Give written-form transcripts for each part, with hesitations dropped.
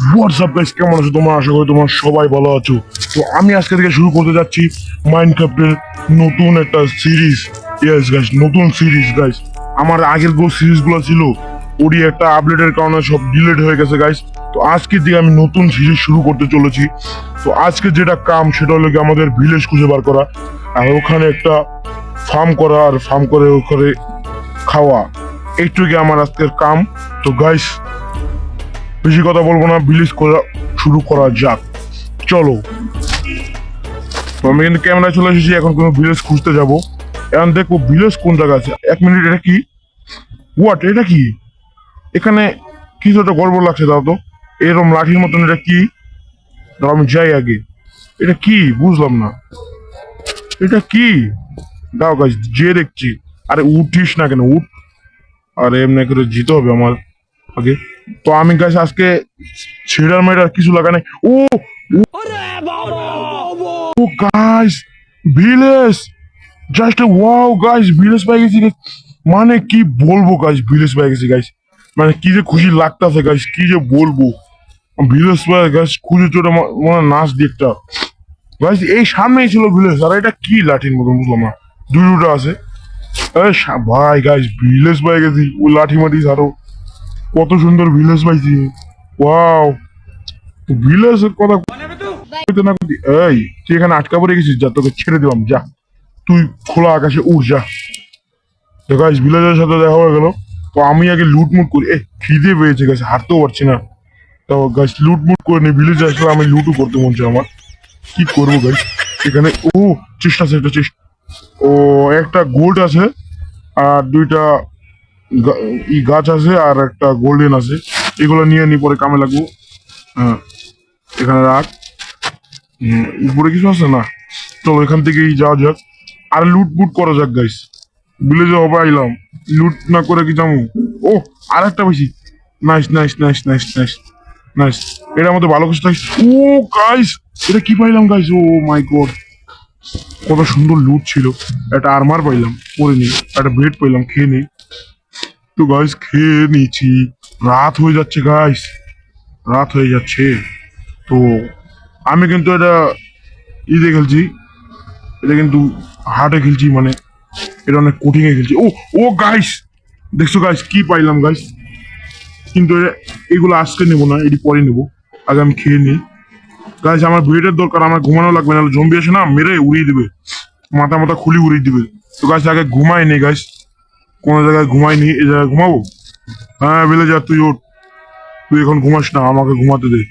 WhatsApp guys, কেমন আছো তোমরা? আশা করি তোমরা সবাই ভালো আছো। তো আমি আজকে থেকে শুরু করতে যাচ্ছি মাইনক্রাফটের নতুন একটা সিরিজ। ইয়েস গাইস, নতুন সিরিজ গাইস। আমার আগের যে সিরিজগুলো ছিল ওরই একটা আপডেটের কারণে সব ডিলিট হয়ে গেছে গাইস। তো আজকে দিয়ে আমি নতুন সিরিজ শুরু করতে চলেছি। তো আজকে যেটা কাম সেটা হলো কি আমাদের ভিলেজ খুঁজে বার করা, আর ওখানে একটা ফার্ম করা, আর ফার্ম করে ওখানে খাওয়া। এইটুকুই আমার আজকের কাম। তো গাইস বেশি কথা বলবো না, ভিলেজ করা শুরু করা যাক, চলো। তো আমি কিন্তু ক্যামেরায় চলে এসেছি, এখন কোনো ভিলেজ খুঁজতে যাবো। এখন দেখবো ভিলেজ কোন জায়গায় আছে। এক মিনিট, এটা কি? হোয়াট, এটা কি? এখানে কিছু একটা গড়বড় লাগছে, দাও তো। এরকম লাঠির মতন, এটা কি? দাও আমি যাই আগে। এটা কি বুঝলাম না, এটা কি? দাও গাছ যে দেখছি। আরে উঠিস না কেন, উঠ। আরে এমনি করে যেতে হবে আমার আগে। তো আমি গাছ আজকে ছেড়ার মেয়েটার কিছু লাগা নাই। ও ও guys, village, just wow guys, village পেয়ে গেছি। মানে কি বলবো গাইস, ভিলেজ পেয়ে গেছি গাইস। মানে কি যে খুশি লাগতাছে গাইস, কি যে বলবো। ভিলেজ পেয়ে গাইস, খুঁজে চোটে মনে নাচ দেখটা গাইস। এই সামনেই ছিল ভিলেজ, আর এটা কি লাঠির মতো বুঝলাম না, দুটো আছে। ভাই গাইস, ভিলেজ পেয়ে গেছি। ও লাঠি মাটি আরো কত সুন্দর ভিলেজ পাইছি। ওয়াও, ভিলেজের কথা কইতে না কইতে, এই তুই এখানে আটকা পড়ে গেছিস, যা তোকে ছেড়ে দিলাম, যা তুই খোলা আকাশে উড় যা। তো গাইস ভিলেজের সাথে দেখা হয়ে গেল। তো আমি আগে লুটমুট করি, খিদে পেয়েছে গাইস, হাঁটতেও পারছি না। তো গাইস লুটমুট করে নি, ভিলেজে আসলে আমি লুটও করতে মন চাই আমার। কি করবো গাইস এখানে? ও চেষ্টা আছে, একটা চেষ্টা। ও একটা গোল্ড আছে, আর দুইটা গাছ আছে, আর একটা গোল্ডেন আছে। এগুলো নিয়ে নি, পরে কামে লাগবো। হ্যাঁ, এখানে রাখ। উপরে কিছু আছে না, চলো এখান থেকেই যাওয়া যাক। আর লুটবুট করা যাক গাইস, ভিলেজে হবে আইলাম, লুট না করে কি যাবো? ও আর একটা বেশি। Nice nice nice nice nice nice, এটার মধ্যে ভালো কিছু থাকছে। ও গাইস, এটা কি পাইলাম গাইস? ও মাই গড, কত সুন্দর লুট ছিল। একটা আর্মার পাইলাম, পরে নি। একটা ব্রেড পাইলাম, খেয়ে নি। তো গাইস খেয়ে নিয়েছি। রাত হয়ে যাচ্ছে গাইস, রাত হয়ে যাচ্ছে। তো আমি কিন্তু এটা ইয়ে খেলছি, এটা কিন্তু হার্ডে খেলছি, মানে এটা অনেক কঠিন এ খেলছি। ও ও গাইস, দেখছো গাইস কি পাইলাম গাইস? কিন্তু এগুলো আজকে নেবো না, এটি পরে নেবো, আগে আমি খেয়ে নিই। গাইস আমার ব্রেডের দরকার, আমার ঘুমানো লাগবে, না জম্বি এসে না মেরে উড়িয়ে দিবে, মাথা মাথা খুলি উড়িয়ে দিবে। তো গাইস আগে ঘুমাই নি গাইস, কোনো জায়গায় ঘুমাই নি, এই জায়গায় ঘুমাবো। হ্যাঁ বেলে যা, তুই ওঠ, তুই এখন ঘুমাস না, আমাকে ঘুমাতে দে।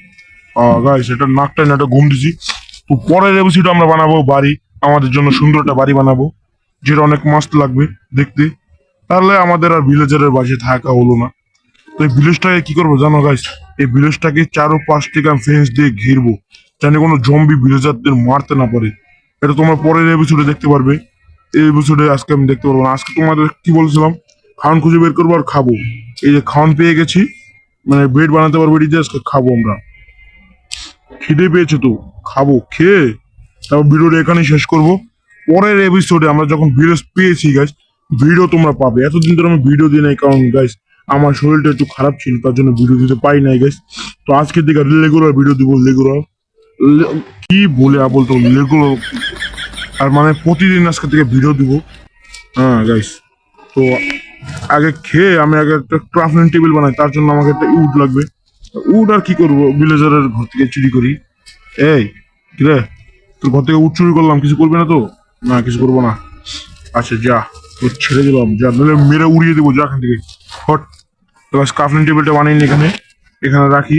গাইস এটা নাকটাই না, এটা ঘুম দিছি। তো পরের এপিসোডে আমরা বানাবো বাড়ি, আমাদের জন্য সুন্দর একটা বাড়ি বানাবো, যেটা অনেক মস্ত লাগবে দেখতে। তাহলে আমাদের আর ভিলেজারের বাসে থাকা হলো না। তো এই ভিলেজটাকে কি করবো জানো গাইস? এই ভিলেজটাকে চারোপাশ থেকে আমি ফেন্স দিয়ে ঘিরবো, যেন কোনো জম্বি ভিলেজারদের মারতে না পারে। এটা তোমরা পরের এপিসোডে দেখতে পারবে। এই এপিসোডে আজকে আমি দেখতে পারবো না। আজকে তোমাদের কি বলছিলাম, খাওয়ান খুঁজে বের করবো আর খাবো। এই যে খাওয়ান পেয়ে গেছি, মানে ব্রেড বানাতে পারবো, এটি দিয়ে আজকে খাবো আমরা। খিদে পেয়েছে তো খাবো, খেয়ে তারপর ভিডিওটা এখানেই শেষ করব। পরের এপিসোডে আমরা যখন ভিডিও পেয়েছি গাইস, ভিডিও তোমরা পাবে। এতদিন ধরে আমি ভিডিও দিই নাই, কারণ গাইস আমার শরীরটা একটু খারাপ ছিল, তার জন্য ভিডিও দিতে পাই নাই গাইস। তো আজকের দিকে রেগুলার ভিডিও দিব, রেগুলার। কি বলে বলতো, রেগুলার, আর মানে প্রতিদিন আজকে থেকে ভিডিও দিব। হ্যাঁ গাইস, তো আগে খেয়ে আমি আগে একটা ক্রাফটিং টেবিল বানাই, তার জন্য আমাকে একটা উড লাগবে। উড আর কি করবো, ভিলেজারের ঘর থেকে চুরি করি। এই কিরে, তোর ঘর থেকে উঠ চুরি করলাম, কিছু করবি না তো? না কিছু করবো না। আচ্ছা যা, তোর ছেড়ে দিলাম, যা নাহলে মেরে উড়িয়ে দেবো, যা এখান থেকে হট। তো ক্রাফটিং টেবিলটা বানিয়ে এখানে, এখানে রাখি।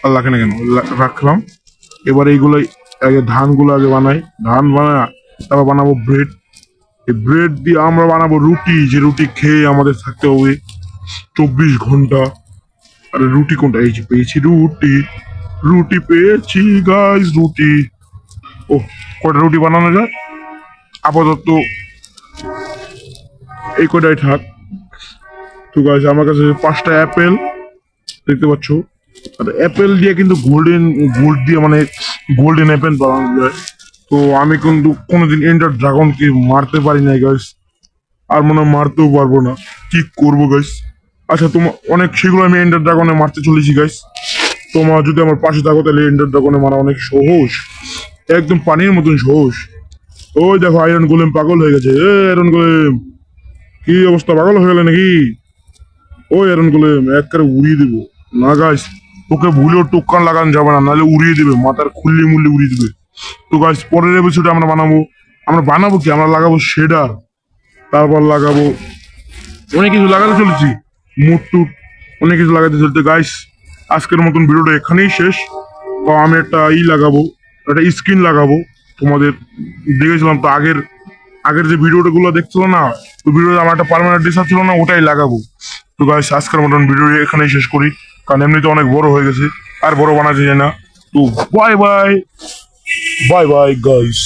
আল্লাহ কেন কেন রাখলাম। এবার এইগুলো আগে ধানগুলো আগে বানাই, ধান বানা, তারপর বানাবো ব্রেড। এই ব্রেড দিয়ে আমরা বানাবো রুটি, যে রুটি খেয়ে আমাদের থাকতে হবে 24 ঘন্টা। আরে রুটি কোনটা? এই যে পেয়েছি রুটি, রুটি পেয়েছি গাইস, রুটি। ও কয়টা রুটি বানানো যায়? আপাতত এই কয়টাই থাক। তো গাইস আমার কাছে 5টা অ্যাপেল দেখতে পাচ্ছ, আর অ্যাপেল দিয়ে কিন্তু গোল্ড দিয়ে মানে গোল্ডেন অ্যাপেল বানানো যায়। তো আমি কিন্তু কোনোদিন এন্ডার ড্রাগনকে মারতে পারি নাই গাইস, আর মনে হয় মারতেও পারবো না। কি করবো গাইস? আচ্ছা তোমার অনেক শীঘ্র আমি এন্ডার ড্রাগনে মারতে চলেছি গাইস। তোমার যদি আমার পাশে থাকো তাহলে এন্ডার ড্রাগনে মারা অনেক সহজ, একদম পানির মতন সহজ। ওই দেখো আয়রন গোলেম পাগল হয়ে গেছে। এ আয়রন গোলেম, কি অবস্থা, পাগল হয়ে গেলে নাকি? ওই আয়রন গোলেম একবারে উড়িয়ে দেবো। না গাইস, ওকে ভুলেও টোক্কান লাগানো যাবে না, নাহলে উড়িয়ে দেবে, মাথার খুল্লি মুল্লি উড়িয়ে দেবে। তো গাইস পরের এপিসোডে আমরা বানাবো কি, আমরা লাগাবো শেডার, তারপর লাগাবো অনেক কিছু লাগাতে চলেছি, মুট টুট অনেক কিছু লাগাতে চলতে। গাইস আজকের মতন ভিডিওটা এখানেই শেষ। তো আমি একটা লাগাবো, একটা স্ক্রিন লাগাবো। তোমাদের দেখেছিলাম তো আগের আগের যে ভিডিওটা গুলো দেখছিল না, তো ভিডিওতে আমার একটা পার্মানেন্ট ডিসার ছিল না, ওটাই লাগাবো। তো গাইস আজকের মতন ভিডিও এখানেই শেষ করি, কারণ এমনিতে অনেক বড় হয়ে গেছে, আর বড় বানাতে যায় না। তো bye bye, bye bye guys.